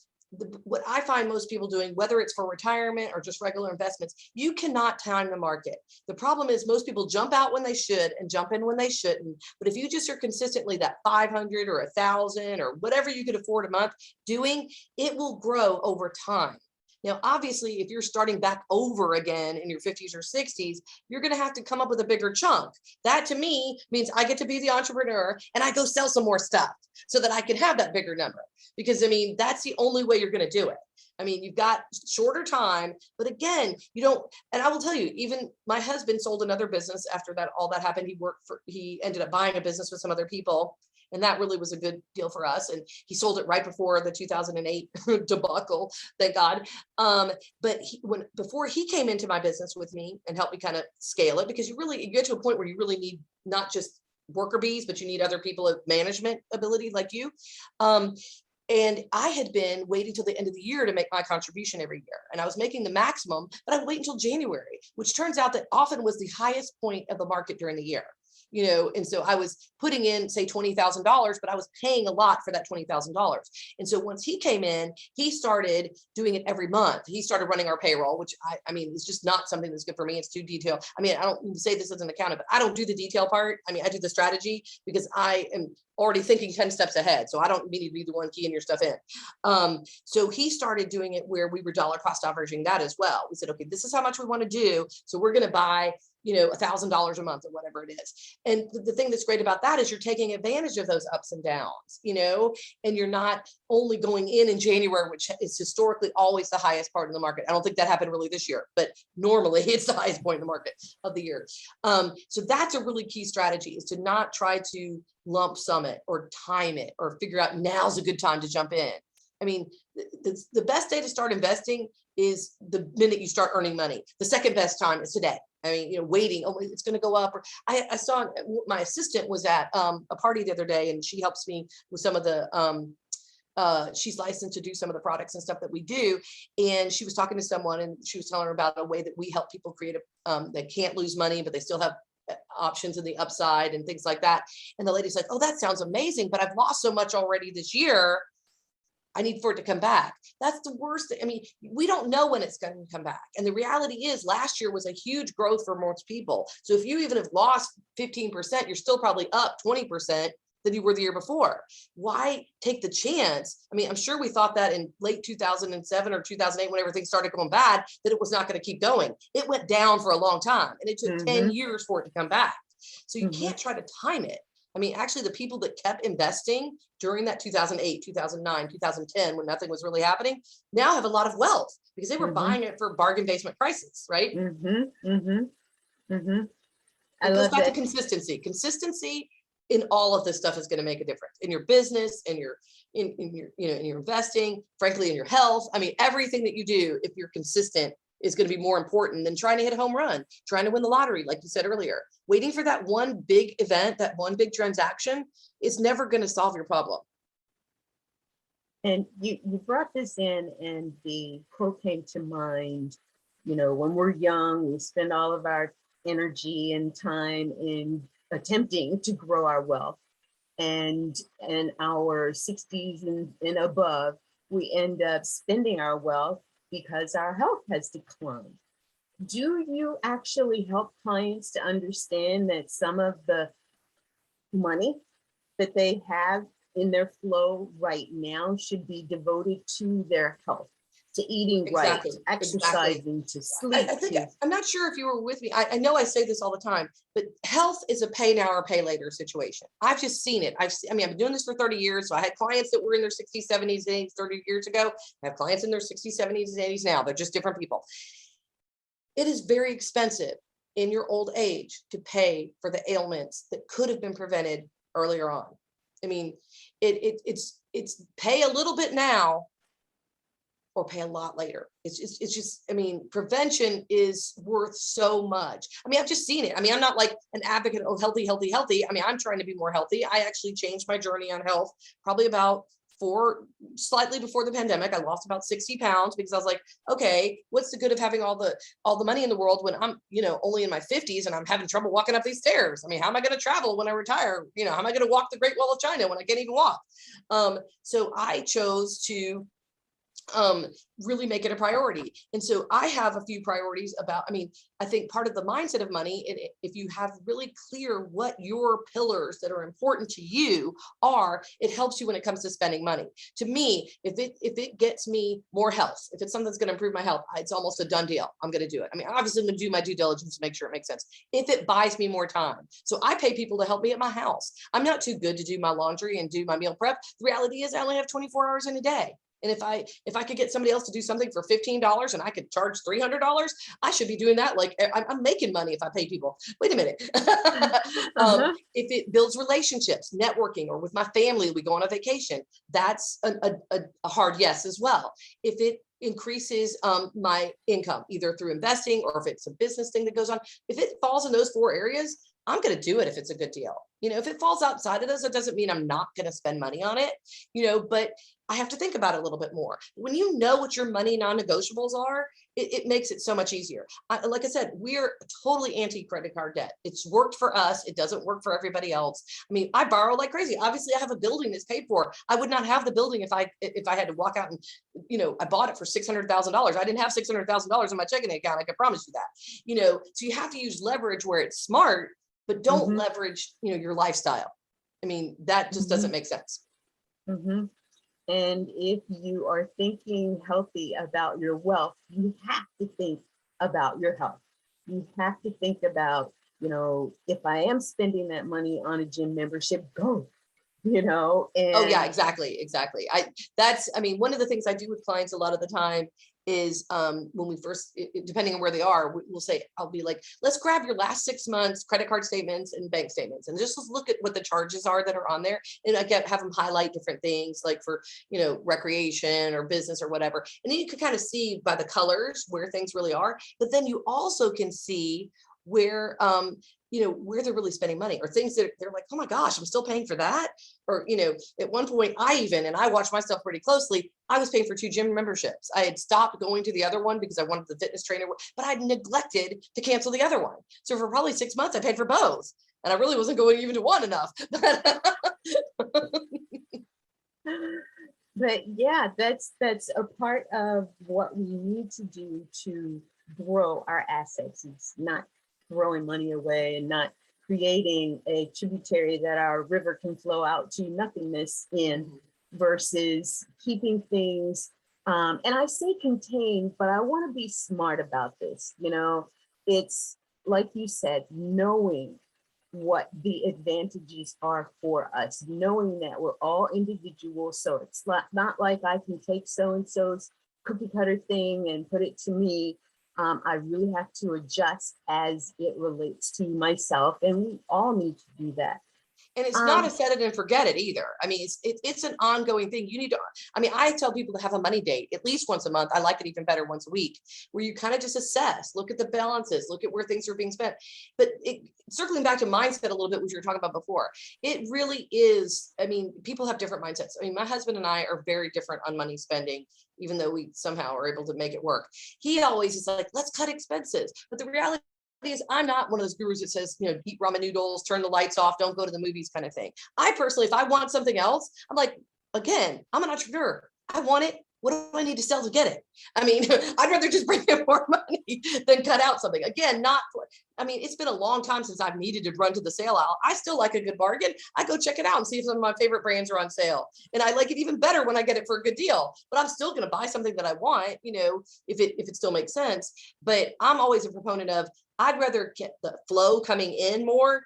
what I find most people doing, whether it's for retirement or just regular investments, you cannot time the market. The problem is most people jump out when they should and jump in when they shouldn't. But if you just are consistently that 500 or 1,000 or whatever you could afford a month doing, it will grow over time. Now, obviously, if you're starting back over again in your 50s or 60s, you're going to have to come up with a bigger chunk. That to me means I get to be the entrepreneur and I go sell some more stuff so that I can have that bigger number. Because I mean, that's the only way you're going to do it. I mean, you've got shorter time, but again, you don't, and I will tell you, even my husband sold another business after that, all that happened. He ended up buying a business with some other people. And that really was a good deal for us. And he sold it right before the 2008 debacle, thank God. But before he came into my business with me and helped me kind of scale it, because you get to a point where you really need not just worker bees, but you need other people of management ability like you. And I had been waiting till the end of the year to make my contribution every year. And I was making the maximum, but I would wait until January, which turns out that often was the highest point of the market during the year. and so I was putting in, say, $20,000, but I was paying a lot for that $20,000. And so once he came in, he started doing it every month. He started running our payroll, which I mean, it's just not something that's good for me. It's too detailed. I mean, I don't even say this as an accountant, but I don't do the detail part. I mean, I do the strategy because I am already thinking 10 steps ahead. So I don't need to be the one keying your stuff in. So he started doing it where we were dollar cost averaging that as well. We said, okay, this is how much we want to do. So we're going to buy, $1,000 a month or whatever it is. And the thing that's great about that is you're taking advantage of those ups and downs, and you're not only going in January, which is historically always the highest part in the market. I don't think that happened really this year, but normally it's the highest point in the market of the year. So that's a really key strategy, is to not try to lump sum it or time it or figure out now's a good time to jump in. I mean, the best day to start investing is the minute you start earning money. The second best time is today. I mean, waiting, oh, it's going to go up. Or I saw my assistant was at a party the other day, and she helps me with some of the, she's licensed to do some of the products and stuff that we do. And she was talking to someone, and she was telling her about a way that we help people create they can't lose money, but they still have options in the upside and things like that. And the lady's like, oh, that sounds amazing, but I've lost so much already this year. I need for it to come back. That's the worst thing. I mean, we don't know when it's going to come back. And the reality is last year was a huge growth for most people. So if you even have lost 15%, you're still probably up 20% than you were the year before. Why take the chance? I mean, I'm sure we thought that in late 2007 or 2008, when everything started going bad, that it was not going to keep going. It went down for a long time, and it took 10 years for it to come back. So you can't try to time it. I mean, actually, the people that kept investing during that 2008, 2009, 2010, when nothing was really happening, now have a lot of wealth because they were buying it for bargain basement prices, right? I It goes love back to that. consistency. Consistency in all of this stuff is going to make a difference in your business, in your in your investing, frankly, in your health. I mean, everything that you do, if you're consistent, is going to be more important than trying to hit a home run, trying to win the lottery, like you said earlier. Waiting for that one big event, that one big transaction is never going to solve your problem. And you brought this in, and the quote came to mind, when we're young, we spend all of our energy and time in attempting to grow our wealth. And in our 60s and above, we end up spending our wealth because our health has declined. Do you actually help clients to understand that some of the money that they have in their flow right now should be devoted to their health, to eating Exactly. right, to exercising, to sleep? I think I'm not sure if you were with me. I know I say this all the time, but health is a pay now or pay later situation. I've just seen it. I've been doing this for 30 years. So I had clients that were in their 60s, 70s, 80s, 30 years ago. I have clients in their 60s, 70s, and 80s now. They're just different people. It is very expensive in your old age to pay for the ailments that could have been prevented earlier on. I mean, it's pay a little bit now or pay a lot later. It's just, I mean, prevention is worth so much. I mean, I've just seen it. I mean, I'm not like an advocate of healthy. I mean, I'm trying to be more healthy. I actually changed my journey on health probably about slightly before the pandemic. I lost about 60 pounds because I was like, okay, what's the good of having all the money in the world when I'm, only in my 50s and I'm having trouble walking up these stairs? I mean, how am I going to travel when I retire? How am I going to walk the Great Wall of China when I can't even walk? So I chose to really make it a priority. And so I have a few priorities about, I think part of the mindset of money, if you have really clear what your pillars that are important to you are, it helps you when it comes to spending money. To me, if it gets me more health, if it's something that's going to improve my health, it's almost a done deal. I'm going to do it. Obviously I'm going to do my due diligence to make sure it makes sense. If it buys me more time. So I pay people to help me at my house. I'm not too good to do my laundry and do my meal prep. The reality is I only have 24 hours in a day. And if I could get somebody else to do something for $15 and I could charge $300, I should be doing that. Like I'm making money if I pay people. Wait a minute. If it builds relationships, networking, or with my family, we go on a vacation, that's a hard yes as well. If it increases my income, either through investing or if it's a business thing that goes on, if it falls in those 4 areas, I'm going to do it if it's a good deal. If it falls outside of those, it doesn't mean I'm not going to spend money on it, but I have to think about it a little bit more. When you know what your money non-negotiables are, it makes it so much easier. Like I said, we're totally anti-credit card debt. It's worked for us. It doesn't work for everybody else. I mean, I borrow like crazy. Obviously, I have a building that's paid for. I would not have the building if I had to walk out and, I bought it for $600,000. I didn't have $600,000 in my checking account. I can promise you that. So you have to use leverage where it's smart, but don't Mhm. leverage, your lifestyle. I mean, that just doesn't make sense. Mhm. And if you are thinking healthy about your wealth, you have to think about your health. You have to think about, if I am spending that money on a gym membership, go, Oh yeah, and exactly. Exactly. One of the things I do with clients a lot of the time is when we first, depending on where they are, we'll say, I'll be like, let's grab your last 6 months credit card statements and bank statements and just let's look at what the charges are that are on there. And have them highlight different things like for, recreation or business or whatever. And then you can kind of see by the colors where things really are. But then you also can see where, where they're really spending money or things that they're like, oh my gosh, I'm still paying for that. Or, at one point and I watched myself pretty closely, I was paying for 2 gym memberships. I had stopped going to the other one because I wanted the fitness trainer, but I'd neglected to cancel the other one. So for probably 6 months, I paid for both. And I really wasn't going even to one enough. but yeah, that's a part of what we need to do to grow our assets. It's not throwing money away and not creating a tributary that our river can flow out to nothingness in, versus keeping things, and I say contained, but I want to be smart about this. It's like you said, knowing what the advantages are for us, knowing that we're all individuals. So it's not like I can take so-and-so's cookie cutter thing and put it to me. I really have to adjust as it relates to myself, and we all need to do that. And it's not a set it and forget it either. I mean, it's an ongoing thing. You need to, I tell people to have a money date at least once a month. I like it even better once a week, where you kind of just assess, look at the balances, look at where things are being spent. But circling back to mindset a little bit, which you were talking about before, it really is, people have different mindsets. My husband and I are very different on money spending, even though we somehow are able to make it work. He always is like, let's cut expenses. But the reality is I'm not one of those gurus that says, eat ramen noodles, turn the lights off, don't go to the movies kind of thing. I personally, if I want something else, I'm like, again, I'm an entrepreneur. I want it. What do I need to sell to get it? I'd rather just bring in more money than cut out something. Again, it's been a long time since I've needed to run to the sale aisle. I still like a good bargain. I go check it out and see if some of my favorite brands are on sale. And I like it even better when I get it for a good deal, but I'm still going to buy something that I want, if it still makes sense. But I'm always a proponent of, I'd rather get the flow coming in more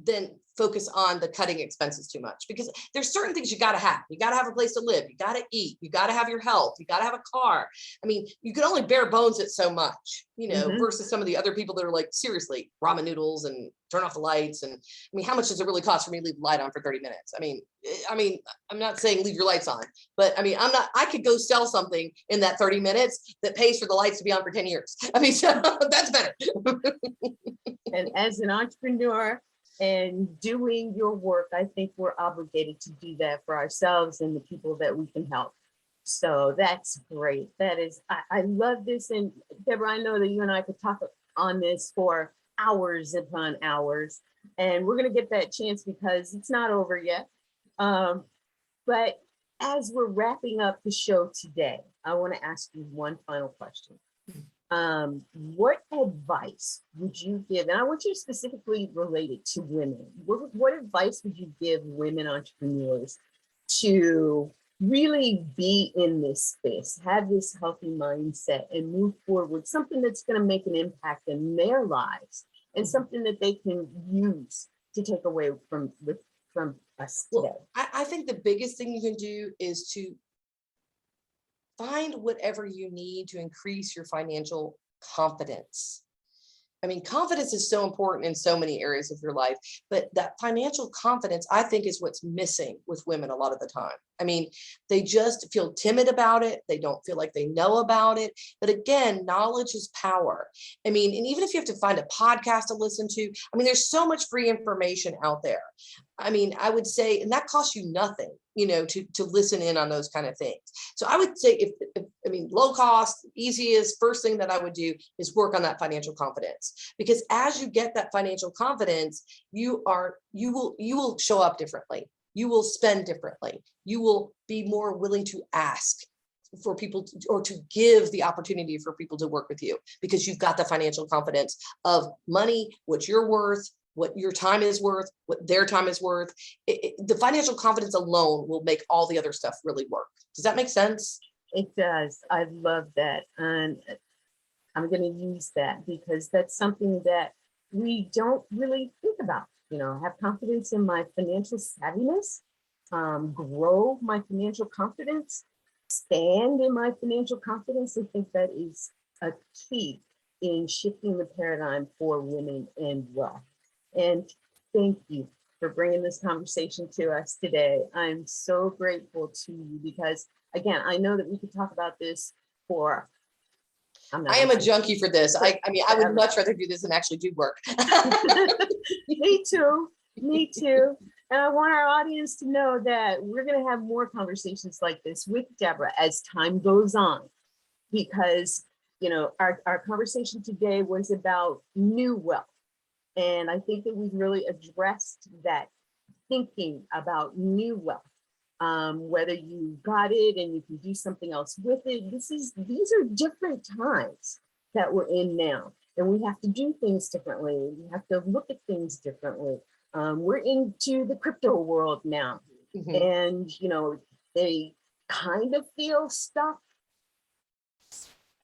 than focus on the cutting expenses too much, because there's certain things you got to have. You got to have a place to live. You got to eat. You got to have your health. You got to have a car. You can only bare bones it so much, versus some of the other people that are like, seriously, ramen noodles and turn off the lights. And how much does it really cost for me to leave the light on for 30 minutes? I'm not saying leave your lights on, but I could go sell something in that 30 minutes that pays for the lights to be on for 10 years. So that's better. And as an entrepreneur and doing your work, I think we're obligated to do that for ourselves and the people that we can help. So that's great. I love this. And Deborah, I know that you and I could talk on this for hours upon hours, and we're going to get that chance because it's not over yet. But as we're wrapping up the show today, I want to ask you one final question. What advice would you give? And I want you to specifically relate it to women. What advice would you give women entrepreneurs to really be in this space, have this healthy mindset, and move forward with something that's going to make an impact in their lives and something that they can use to take away from us today? Well, I think the biggest thing you can do is to find whatever you need to increase your financial confidence. Confidence is so important in so many areas of your life, but that financial confidence, I think, is what's missing with women a lot of the time. I mean, they just feel timid about it. They don't feel like they know about it. But again, knowledge is power. I mean, and even if you have to find a podcast to listen to, I mean, there's so much free information out there. I mean, I would say, and that costs you nothing, you know, to listen in on those kind of things. So I would say I mean, low cost, easiest, first thing that I would do is work on that financial confidence, because as you get that financial confidence, you will show up differently. You will spend differently. You will be more willing to ask for people to, or to give the opportunity for people to work with you, because you've got the financial confidence of money, what you're worth, what your time is worth, what their time is worth. The financial confidence alone will make all the other stuff really work. Does that make sense? It does. I love that. And I'm going to use that because that's something that we don't really think about. You know, have confidence in my financial savviness, grow my financial confidence, stand in my financial confidence. I think that is a key in shifting the paradigm for women and wealth. And thank you for bringing this conversation to us today. I'm so grateful to you because, again, I know that we could talk about this for. I am a junkie for this. I mean, I would much rather do this than actually do work. Me too. Me too. And I want our audience to know that we're going to have more conversations like this with Deborah as time goes on, because, you know, our conversation today was about new wealth. And I think that we've really addressed that thinking about new wealth. Whether you got it and you can do something else with it. These are different times that we're in now, and we have to do things differently. We have to look at things differently. We're into the crypto world now, and you know, they kind of feel stuck.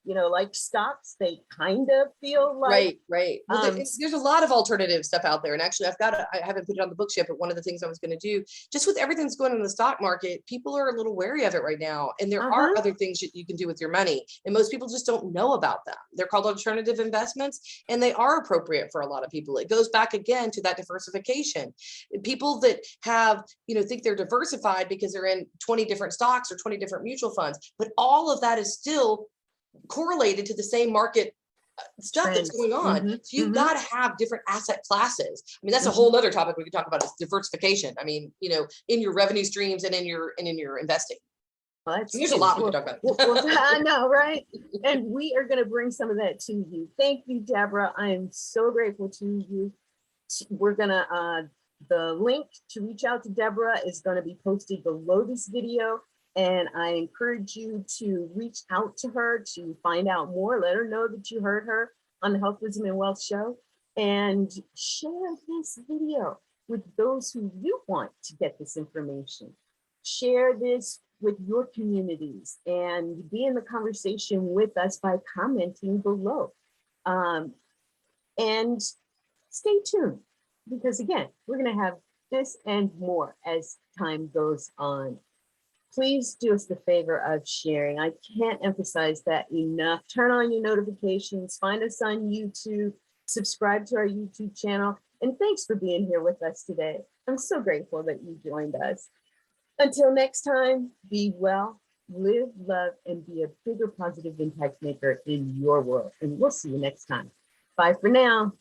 You know, like stocks, they kind of feel like right. Well, there's a lot of alternative stuff out there, and actually, I haven't put it on the books yet, but one of the things I was going to do, just with everything that's going on in the stock market, people are a little wary of it right now, and there are other things that you can do with your money, and most people just don't know about them. They're called alternative investments, and they are appropriate for a lot of people. It goes back again to that diversification. People that have, you know, think they're diversified because they're in 20 different stocks or 20 different mutual funds, but all of that is still correlated to the same market stuff that's going on. So you've got to have different asset classes. I mean, that's a whole other topic we could talk about, is diversification. I mean, you know, in your revenue streams and in your investing. Well, there's a lot we could talk about. I know, right? And we are going to bring some of that to you. Thank you, Deborah. I am so grateful to you. We're going to, the link to reach out to Deborah is going to be posted below this video. And I encourage you to reach out to her to find out more. Let her know that you heard her on the Health, Wisdom, and Wealth show. And share this video with those who you want to get this information. Share this with your communities and be in the conversation with us by commenting below. And stay tuned, because again, we're going to have this and more as time goes on. Please do us the favor of sharing. I can't emphasize that enough. Turn on your notifications, find us on YouTube, subscribe to our YouTube channel, and thanks for being here with us today. I'm so grateful that you joined us. Until next time, be well, live, love, and be a bigger positive impact maker in your world. And we'll see you next time. Bye for now.